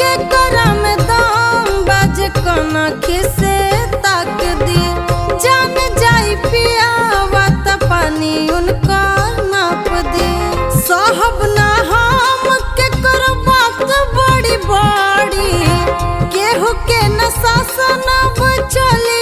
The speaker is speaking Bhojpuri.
के करम दाम बाज कना खिसे ताक दी जान जाई पियावा त पानी उनका नाप दी साहब ना हम के कर बात बड़ी बड़ी केहू के न सासन अब चली